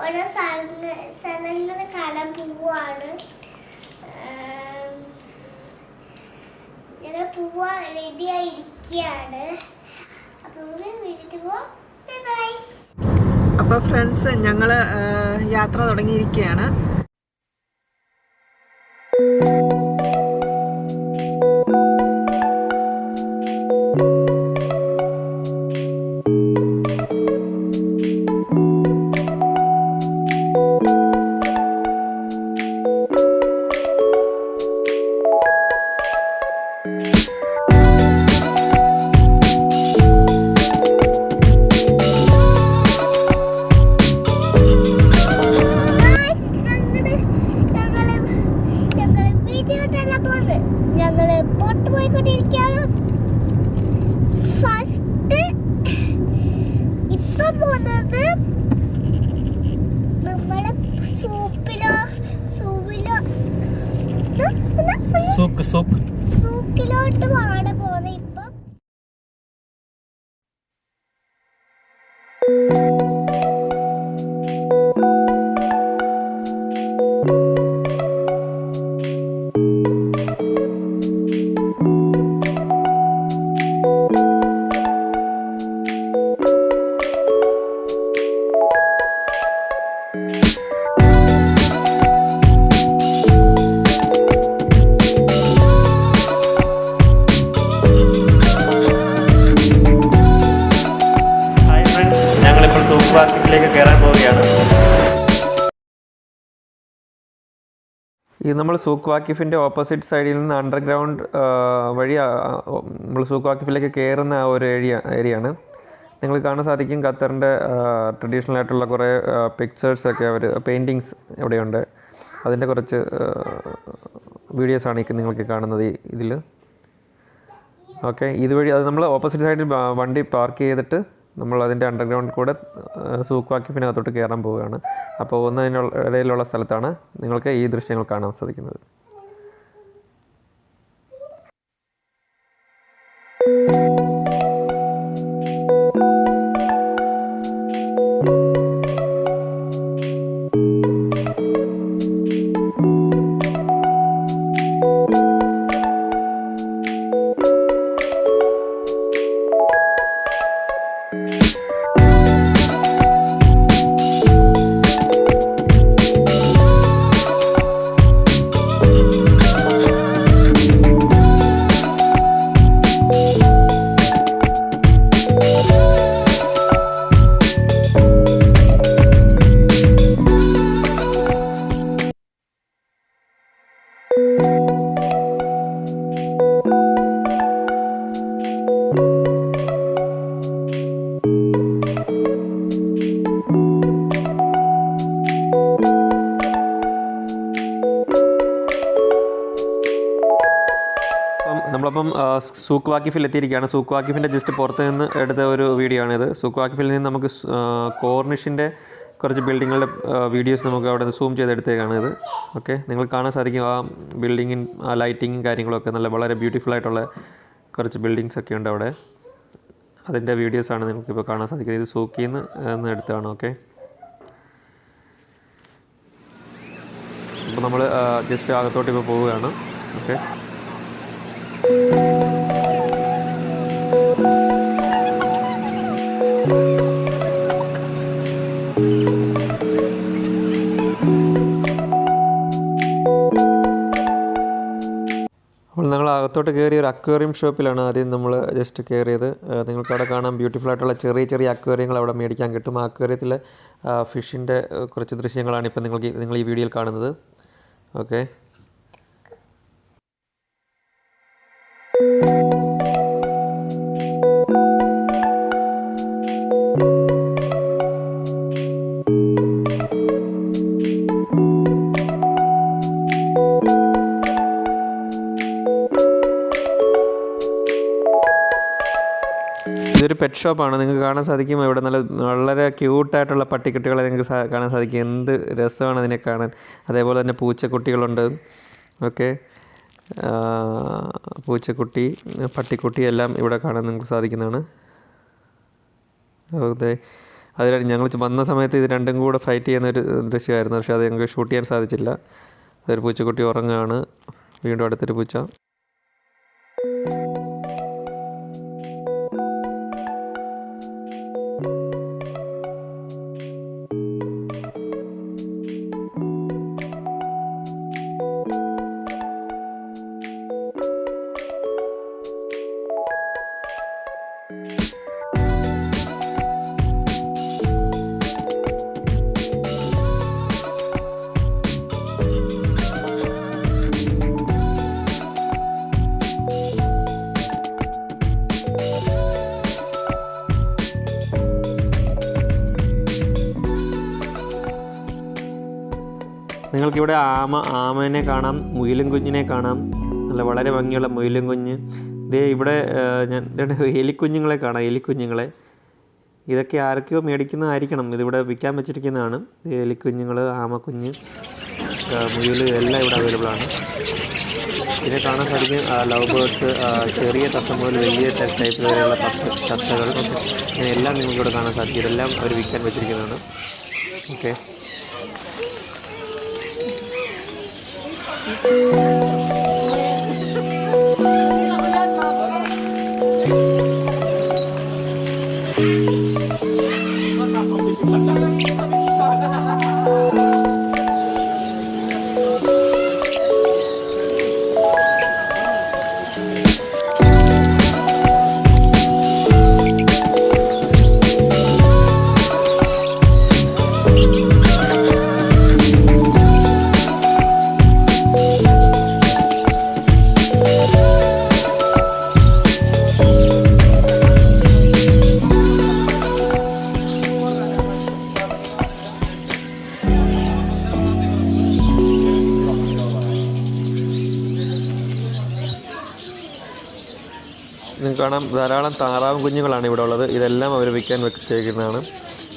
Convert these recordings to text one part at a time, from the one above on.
ഓരോ സ്ഥലങ്ങൾ കാണാൻ പോവാണ്. ഞങ്ങൾ പോവാൻ റെഡിയായിരിക്കുകയാണ്. അപ്പോൾ വീട്ടിൽ പോവാം. ബൈ. അപ്പോൾ ഫ്രണ്ട്സ്, ഞങ്ങൾ യാത്ര തുടങ്ങിയിരിക്കുകയാണ്. സൂക്കിലോട്ട് ആണ് പോകുന്നത് ഇപ്പൊ. വാക്കിഫിലേക്ക് കയറാൻ പോവുകയാണ്. ഇത് നമ്മൾ സൂഖ് വാക്കിഫിൻ്റെ ഓപ്പോസിറ്റ് സൈഡിൽ നിന്ന് അണ്ടർഗ്രൗണ്ട് വഴി നമ്മൾ സൂഖ് വാക്കിഫിലേക്ക് കയറുന്ന ആ ഒരു ഏരിയയാണ്. നിങ്ങൾ കാണാൻ സാധിക്കും ഖത്തറിൻ്റെ ട്രഡീഷണൽ ആയിട്ടുള്ള കുറേ പിക്ചേഴ്സൊക്കെ പെയിൻറ്റിങ്സ് ഇവിടെയുണ്ട്. അതിൻ്റെ കുറച്ച് വീഡിയോസാണ് നിങ്ങൾക്ക് കാണുന്നത് ഇതിൽ. ഓക്കെ, ഇതുവഴി അത് നമ്മൾ ഓപ്പോസിറ്റ് സൈഡിൽ വണ്ടി പാർക്ക് ചെയ്തിട്ട് നമ്മൾ അതിൻ്റെ അണ്ടർഗ്രൗണ്ടിൽ കൂടെ സൂഖ് വാക്കിഫിനകത്തോട്ട് കയറാൻ പോവുകയാണ്. അപ്പോൾ ഇടയിലുള്ള സ്ഥലത്താണ് നിങ്ങൾക്ക് ഈ ദൃശ്യങ്ങൾ കാണാൻ സാധിക്കുന്നത്. നമ്മളപ്പം സൂഖ് വാക്കിഫിൽ എത്തിയിരിക്കുകയാണ്. സൂഖ് വാക്കിഫിൻ്റെ ജസ്റ്റ് പുറത്ത് നിന്ന് എടുത്ത ഒരു വീഡിയോ ആണിത്. സൂഖ് വാക്കിഫിൽ നിന്ന് നമുക്ക് കോർണിഷിൻ്റെ കുറച്ച് ബിൽഡിങ്ങുകളുടെ വീഡിയോസ് നമുക്ക് അവിടെ നിന്ന് സൂം ചെയ്തെടുത്തേക്കാണ് ഇത്. ഓക്കെ, നിങ്ങൾ കാണാൻ സാധിക്കും ആ ബിൽഡിങ്ങിൻ ആ ലൈറ്റിങ്ങും കാര്യങ്ങളൊക്കെ വളരെ ബ്യൂട്ടിഫുൾ ആയിട്ടുള്ള കുറച്ച് ബിൽഡിങ്സ് ഒക്കെ ഉണ്ട് അവിടെ. അതിൻ്റെ വീഡിയോസാണ് നിങ്ങൾക്കിപ്പോൾ കാണാൻ സാധിക്കുന്നത്. ഇത് സൂക്കിൽ നിന്ന് എടുത്തതാണ്. ഓക്കെ, അപ്പോൾ നമ്മൾ ജസ്റ്റ് അകത്തോട്ട് ഇപ്പോൾ പോവുകയാണ്. ഓക്കെ, അപ്പോൾ ഞങ്ങൾ അകത്തോട്ട് കയറിയ ഒരു അക്വേറിയം ഷോപ്പിലാണ് ആദ്യം നമ്മൾ ജസ്റ്റ് കയറിയത്. നിങ്ങൾക്ക് അവിടെ കാണാം ബ്യൂട്ടിഫുൾ ആയിട്ടുള്ള ചെറിയ അക്വേറിയങ്ങൾ അവിടെ മേടിക്കാൻ കിട്ടും. ആ അക്വേറിയത്തിലെ ഫിഷിൻ്റെ കുറച്ച് ദൃശ്യങ്ങളാണ് ഇപ്പോൾ നിങ്ങൾ ഈ വീഡിയോയിൽ കാണുന്നത്. ഓക്കെ, ഇതൊരു പെറ്റ് ഷോപ്പാണ്. നിങ്ങൾക്ക് കാണാൻ സാധിക്കും ഇവിടെ വളരെ ക്യൂട്ടായിട്ടുള്ള പട്ടിക്കുട്ടികളെ നിങ്ങൾക്ക് കാണാൻ സാധിക്കും. എന്ത് രസമാണ് അതിനെ കാണാൻ. അതേപോലെ തന്നെ പൂച്ചക്കുട്ടികളുണ്ട്. ഓക്കെ, പൂച്ചക്കുട്ടി, പട്ടിക്കുട്ടി എല്ലാം ഇവിടെ കാണാൻ നിങ്ങൾക്ക് സാധിക്കുന്നതാണ്. അതെ, അത് ഞങ്ങൾ വന്ന സമയത്ത് ഇത് രണ്ടും കൂടെ ഫൈറ്റ് ചെയ്യുന്നൊരു ദൃശ്യമായിരുന്നു. പക്ഷേ അത് ഞങ്ങൾക്ക് ഷൂട്ട് ചെയ്യാൻ സാധിച്ചില്ല. അതൊരു പൂച്ചക്കുട്ടി ഉറങ്ങുകയാണ്. വീണ്ടും അടുത്തൊരു പൂച്ച. നിങ്ങൾക്കിവിടെ ആമേനെ കാണാം, മുയലും കുഞ്ഞിനെ കാണാം. നല്ല വളരെ ഭംഗിയുള്ള മുയലും കുഞ്ഞ്. ഇതേ ഇവിടെ ഞാൻ എലിക്കുഞ്ഞുങ്ങളെ കാണാം, എലിക്കുഞ്ഞുങ്ങളെ. ഇതൊക്കെ ആരൊക്കെയോ മേടിക്കുന്നതായിരിക്കണം. ഇതിവിടെ വിൽക്കാൻ വെച്ചിരിക്കുന്നതാണ്. എലിക്കുഞ്ഞുങ്ങൾ, ആമക്കുഞ്ഞ്, മുയൽ എല്ലാം ഇവിടെ അവൈലബിൾ ആണ്. ഇതിനെ കാണാൻ സാധിക്കും ലവ് ബേർഡ്സ്, ചെറിയ തത്ത മുതൽ വലിയ ടൈപ്പ് വരെയുള്ള തത്തകൾ, ഇങ്ങനെ എല്ലാം നിങ്ങൾക്കിവിടെ കാണാൻ സാധിക്കും. ഇതെല്ലാം അവർ വിൽക്കാൻ വെച്ചിരിക്കുന്നതാണ്. ഓക്കെ, നിങ്ങൾക്ക് കാണാം ധാരാളം താറാവും കുഞ്ഞുങ്ങളാണ് ഇവിടെ ഉള്ളത്. ഇതെല്ലാം അവർ വിൽക്കാൻ വെച്ചേക്കുന്നതാണ്.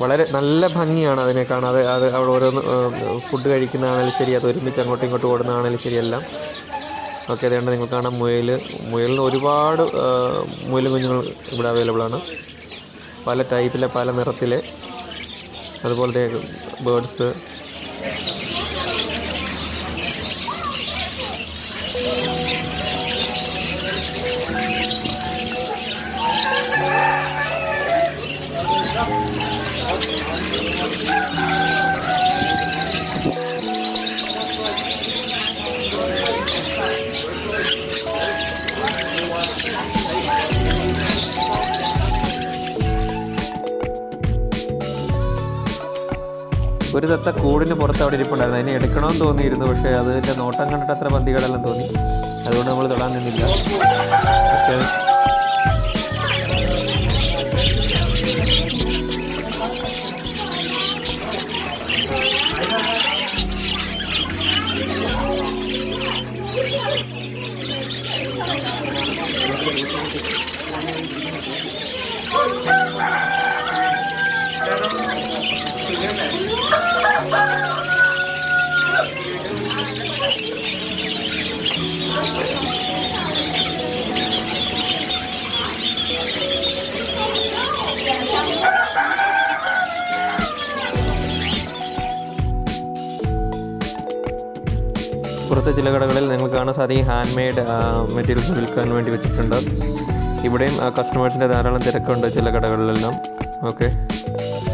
വളരെ നല്ല ഭംഗിയാണ് അതിനെ കാണാതെ. അത് അവിടെ ഓരോന്ന് ഫുഡ് കഴിക്കുന്നതാണെങ്കിലും ശരി, അത് ഒരുമിച്ച് അങ്ങോട്ടും ഇങ്ങോട്ടും ഓടുന്നതാണെങ്കിലും ശരിയെല്ലാം. ഓക്കെ, അതുകൊണ്ട് നിങ്ങൾ കാണാം മുയലിന് ഒരുപാട് മുയലും കുഞ്ഞുങ്ങൾ ഇവിടെ അവൈലബിളാണ്. പല ടൈപ്പിലെ, പല നിറത്തിലെ. അതുപോലത്തെ ബേർഡ്സ്. ഒരു തത്ത കൂടിന് പുറത്ത് അവിടെ ഇരിപ്പുണ്ടായിരുന്നു. അതിനെ എടുക്കണമെന്ന് തോന്നിയിരുന്നു. പക്ഷേ അതിൻ്റെ നോട്ടം കണ്ടിട്ട് അത്ര പന്തികളെല്ലാം തോന്നി. അതുകൊണ്ട് നമ്മൾ തൊടാൻ നിന്നില്ല. ഓക്കെ, പുറത്തെ ചില കടകളിൽ നിങ്ങൾക്ക് കാണാൻ സാധിക്കും ഹാൻഡ് മെയ്ഡ് മെറ്റീരിയൽസ് വിൽക്കാൻ വേണ്ടി വെച്ചിട്ടുണ്ട്. ഇവിടെയും കസ്റ്റമേഴ്സിൻ്റെ ധാരാളം തിരക്കുണ്ട് ചില കടകളിലെല്ലാം. ഓക്കെ,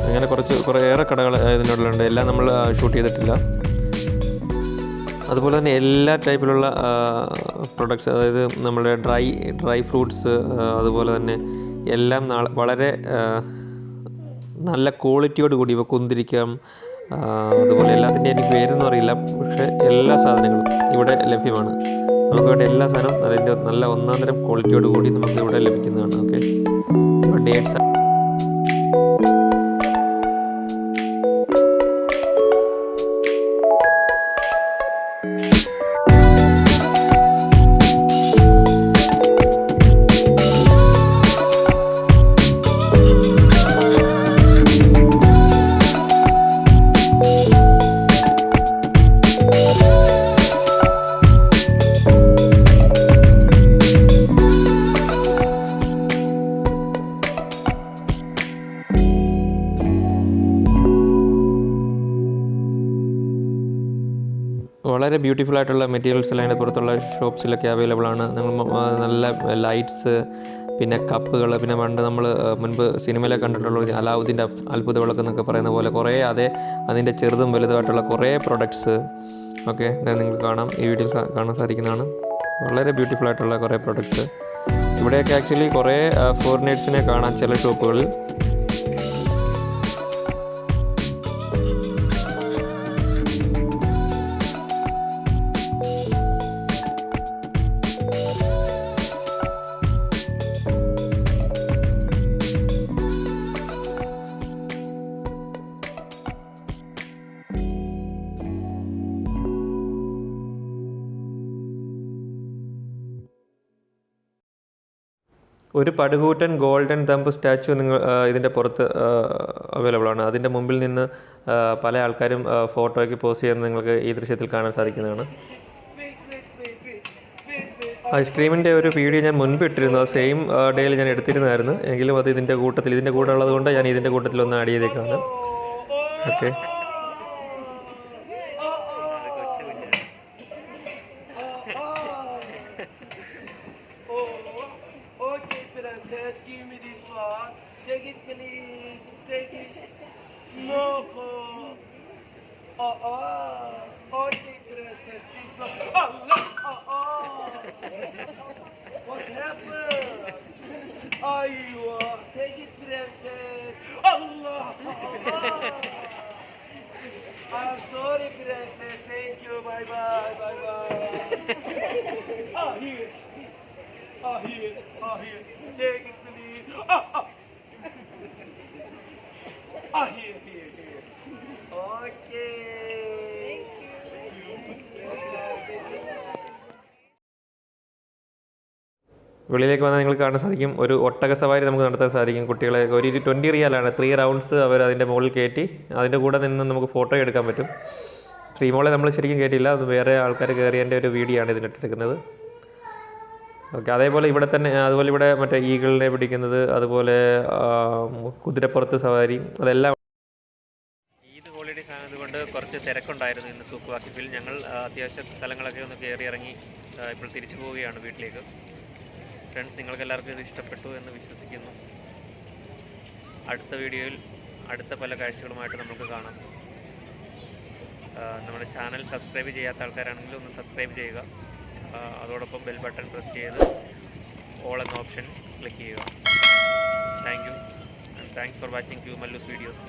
അങ്ങനെ കുറേയേറെ കടകൾ ഇതിനുള്ളിലുണ്ട്. എല്ലാം നമ്മൾ ഷൂട്ട് ചെയ്തിട്ടില്ല. അതുപോലെ തന്നെ എല്ലാ ടൈപ്പിലുള്ള പ്രൊഡക്ട്സ്, അതായത് നമ്മുടെ ഡ്രൈ ഫ്രൂട്ട്സ്, അതുപോലെ തന്നെ എല്ലാം വളരെ നല്ല ക്വാളിറ്റിയോട് കൂടി. ഇപ്പോൾ കുന്തിരിക്കം, അതുപോലെ എല്ലാത്തിൻ്റെ എനിക്ക് പേരൊന്നും അറിയില്ല. പക്ഷേ എല്ലാ സാധനങ്ങളും ഇവിടെ ലഭ്യമാണ്. നമുക്കിവിടെ എല്ലാ സാധനവും അതിൻ്റെ നല്ല ഒന്നാം തരം ക്വാളിറ്റിയോട് കൂടി നമുക്ക് ഇവിടെ ലഭിക്കുന്നതാണ്. Okay, dates. വളരെ ബ്യൂട്ടിഫുൾ ആയിട്ടുള്ള മെറ്റീരിയൽസ് എല്ലാം അതിൻ്റെ പുറത്തുള്ള ഷോപ്സിലൊക്കെ അവൈലബിൾ ആണ്. നല്ല ലൈറ്റ്സ്, പിന്നെ കപ്പുകൾ, പിന്നെ പണ്ട് നമ്മൾ മുൻപ് സിനിമയിലൊക്കെ കണ്ടിട്ടുള്ള അലാവുദ്ദീൻ്റെ അത്ഭുത വിളക്ക് എന്നൊക്കെ പറയുന്ന പോലെ കുറേ അതിൻ്റെ ചെറുതും വലുതുമായിട്ടുള്ള കുറേ പ്രൊഡക്ട്സ് ഒക്കെ നിങ്ങൾക്ക് കാണാം, ഈ വീഡിയോയിൽ കാണാൻ സാധിക്കുന്നതാണ്. വളരെ ബ്യൂട്ടിഫുൾ ആയിട്ടുള്ള കുറേ പ്രൊഡക്ട്സ്. ഇവിടെയൊക്കെ ആക്ച്വലി കുറേ ഫോറിനേഴ്സിനെ കാണാം ചില ഷോപ്പുകളിൽ. ഒരു പടുകൂറ്റൻ ഗോൾഡൻ തമ്പ് സ്റ്റാച്ചു ഇതിൻ്റെ പുറത്ത് അവൈലബിൾ ആണ്. അതിൻ്റെ മുമ്പിൽ നിന്ന് പല ആൾക്കാരും ഫോട്ടോയ്ക്ക് പോസ്റ്റ് ചെയ്യുന്നത് നിങ്ങൾക്ക് ഈ ദൃശ്യത്തിൽ കാണാൻ സാധിക്കുന്നതാണ്. ഐസ്ക്രീമിൻ്റെ ഒരു വീഡിയോ ഞാൻ മുൻപ് ഇട്ടിരുന്നു, അത് സെയിം ഡേയിൽ ഞാൻ എടുത്തിരുന്നതായിരുന്നു. എങ്കിലും അത് ഇതിൻ്റെ കൂടെ ഉള്ളത് കൊണ്ട് ഞാൻ ഇതിൻ്റെ കൂട്ടത്തിൽ ഒന്ന് ആഡ് ചെയ്തേക്കാണ്. Okay, Give me this one. Take it, please. Take it. No. Okay, princess. This one. Allah. What happened? Aywa. Take it, princess. Allah. I'm sorry, princess. Thank you. Bye bye. Bye bye. Here. Here. Take it, please. Here. Okay. വെളിയിലേക്ക് വന്നാൽ നിങ്ങൾക്ക് കാണാൻ സാധിക്കും ഒരു ഒട്ടക സവാരി നമുക്ക് നടത്താൻ സാധിക്കും. കുട്ടികളെ ഒരു 20 റിയാലാണ്, 3 റൗണ്ട്സ് അവർ അതിൻ്റെ മുകളിൽ കയറ്റി അതിൻ്റെ കൂടെ നിന്ന് നമുക്ക് ഫോട്ടോ എടുക്കാൻ പറ്റും. ശ്രീമോളെ നമ്മൾ ശരിക്കും കയറ്റിയില്ല, അത് വേറെ ആൾക്കാർ കയറിയതിൻ്റെ ഒരു വീഡിയോ ആണ് ഇതിലിട്ടെടുക്കുന്നത്. ഓക്കെ, അതുപോലെ ഇവിടെ മറ്റേ ഈഗിളിനെ പിടിക്കുന്നത്, അതുപോലെ കുതിരപ്പുറത്ത് സവാരി, അതെല്ലാം. ഈദ് ഹോളിഡേയ്സ് ആയതുകൊണ്ട് കുറച്ച് തിരക്കുണ്ടായിരുന്നു ഇന്ന് സൂഖ് വാഖിഫിൽ. ഞങ്ങൾ അത്യാവശ്യം സ്ഥലങ്ങളൊക്കെ ഒന്ന് കയറി ഇറങ്ങി ഇപ്പോൾ തിരിച്ചു പോവുകയാണ് വീട്ടിലേക്ക്. ഫ്രണ്ട്സ്, നിങ്ങൾക്കെല്ലാവർക്കും ഇത് ഇഷ്ടപ്പെട്ടു എന്ന് വിശ്വസിക്കുന്നു. അടുത്ത വീഡിയോയിൽ അടുത്ത പല കാഴ്ചകളുമായിട്ട് നമുക്ക് കാണാം. നമ്മുടെ ചാനൽ സബ്സ്ക്രൈബ് ചെയ്യാത്ത ആൾക്കാരാണെങ്കിൽ ഒന്ന് സബ്സ്ക്രൈബ് ചെയ്യുക. അതോടൊപ്പം ബെൽ ബട്ടൺ പ്രസ് ചെയ്ത് ഓൾ എന്ന ഓപ്ഷൻ ക്ലിക്ക് ചെയ്യുക. Thank you and thanks for watching QMallus videos.